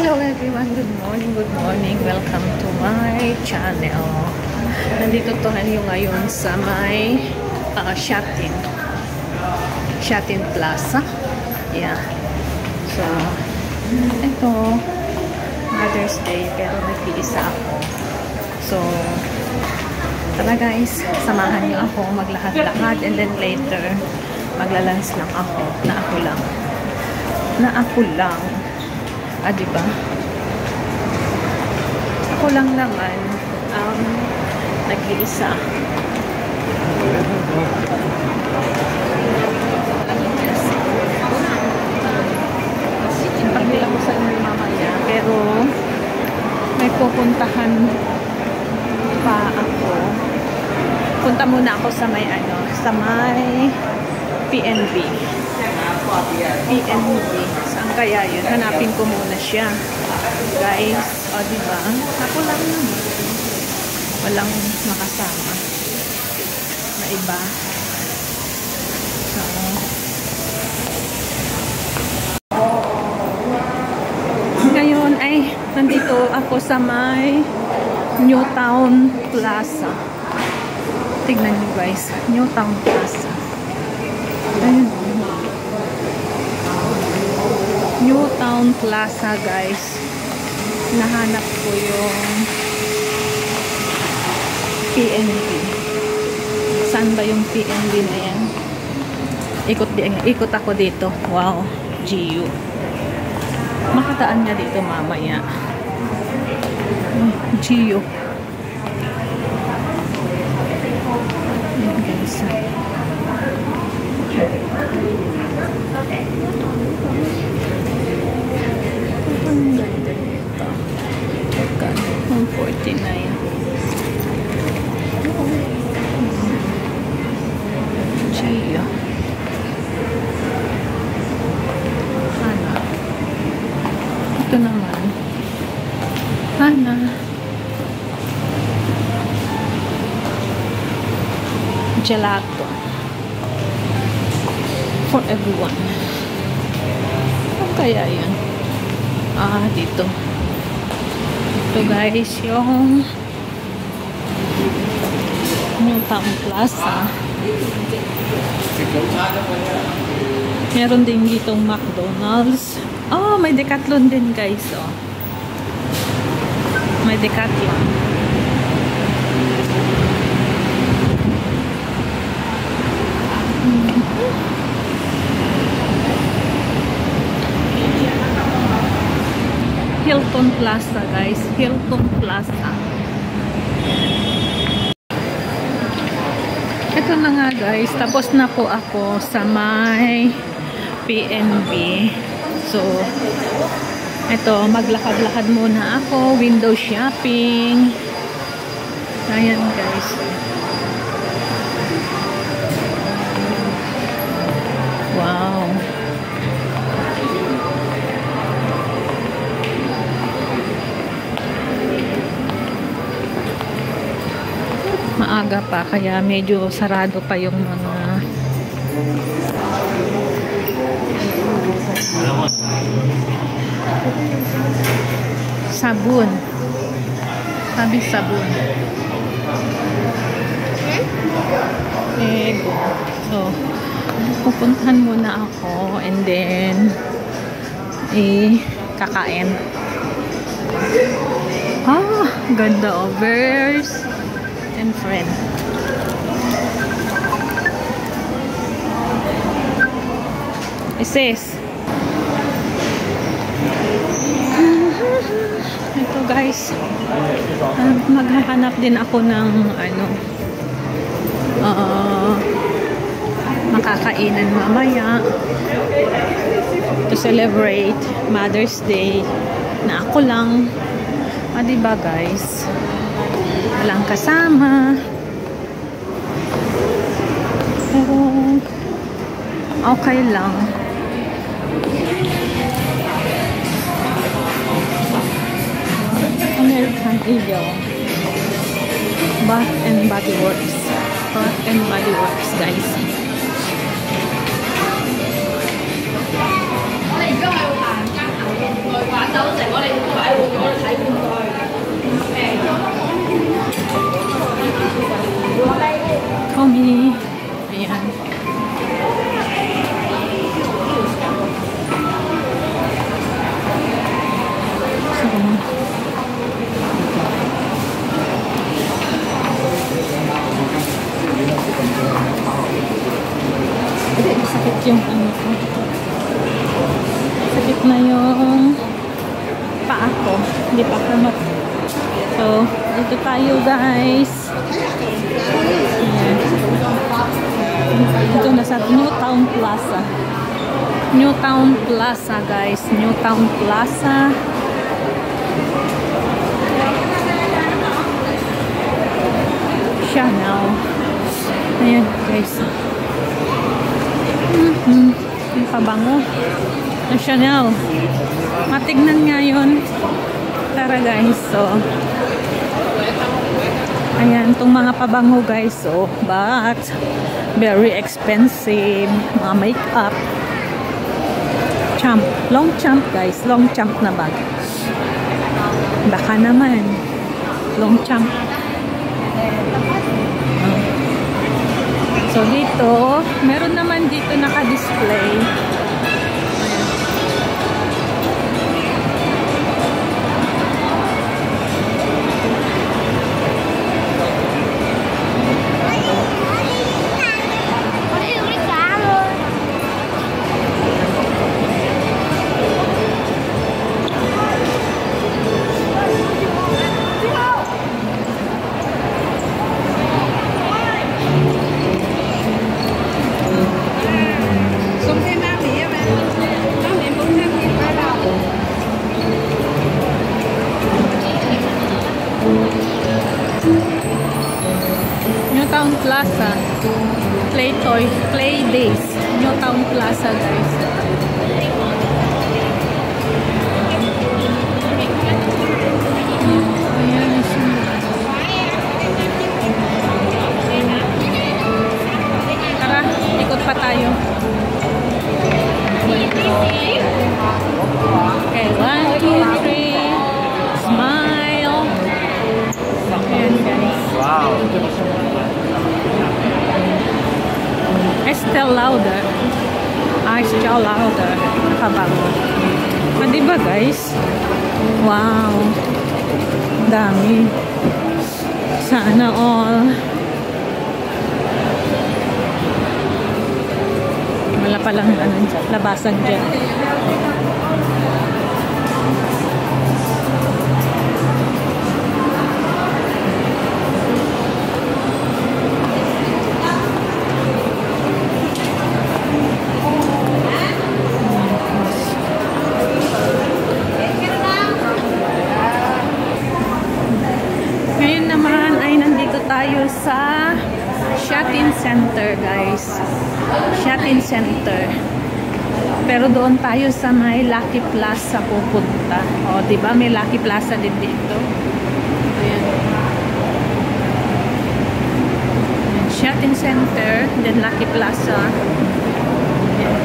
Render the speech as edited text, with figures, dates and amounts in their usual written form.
Hello everyone, good morning, welcome to my channel. Nandito tayo ngayon sa may Shatin Plaza. Yeah. So, ito Mother's Day pero nag-iisa ako. So, tara guys, samahan niyo ako maglakad-lakad and then later maglalans lang ako na ako lang. Diba? Ako lang naman nag-iisa. Pagdila ko sa inyo mamaya, pero may pupuntahan pa ako. Punta muna ako sa may PNB. Saan kaya yun? Hanapin ko muna siya. Guys, diba? Ako lang naman. Walang makasama na iba. So, ngayon ay nandito ako sa may Newtown Plaza. Tignan nyo guys. Newtown Plaza. Ayun. Newtown Plaza guys. Nahanap ko yung PNB. Saan ba yung PNB na yan? Ikot ako dito. Wow, GU. Makataan niya dito mamaya. GU. Ayan guys. Ang ganda nito. 149. Gia. Hana. Ito naman. Hana. Gelato. For everyone. Ano kaya yun? Dito. Ito guys, yung Newtown Plaza. Meron din ditong McDonald's. May Decathlon din guys. May Decathlon. Hilton Plaza guys. Hilton Plaza. Ito na nga guys. Tapos na po ako sa may PNB. So, ito. Maglakad-lakad muna ako. Window shopping. Ayan guys. Wow. Maaga pa kaya medyo sarado pa yung mga sabon. Sabi sabon. So, pupuntahan muna ako and then kakain. Ganda Bears and friend. Sis. Ito guys. Maghahanap din ako ng makakainan mamaya to celebrate Mother's Day na ako lang. Diba guys? Walang kasama. Pero okay lang. American Eagle. Bath and Body Works. Bath and Body Works guys. Tommy. Ayan. Sakit yung ano ko. Sakit na yung paa ko. Hindi pa kamat. So, dito tayo guys. Ayan. Ito na sa New Town Plaza. New Town Plaza guys. New Town Plaza. Chanel. Ayan guys. Yung pabango. Yung Chanel. Matignan nga yun. Tara guys. So, ayan. Itong mga pabango guys. So, but very expensive. Mga makeup. Champ. Long champ guys. Long champ na bag. Baka naman. Long champ. So, dito, meron naman dito naka-display. New Town Plaza. Play Toys. Play Days. New Town Plaza guys. Ayan siya. Tara, ikot pa tayo. Okay, 1, 2, 3. Smile. Ayan guys. Wow. Estee Lauder. Estee Lauder. Nakabago. Ah, diba guys? Wow. Dami. Sana all. Wala palang ano, labasan dyan. Ngayon naman ay nandito tayo sa Shopping Center guys. Shopping Center. Pero doon tayo sa may Lucky Plaza pupunta. O, diba? May Lucky Plaza din dito. Ayan. Shopping Center, then Lucky Plaza. Ayan.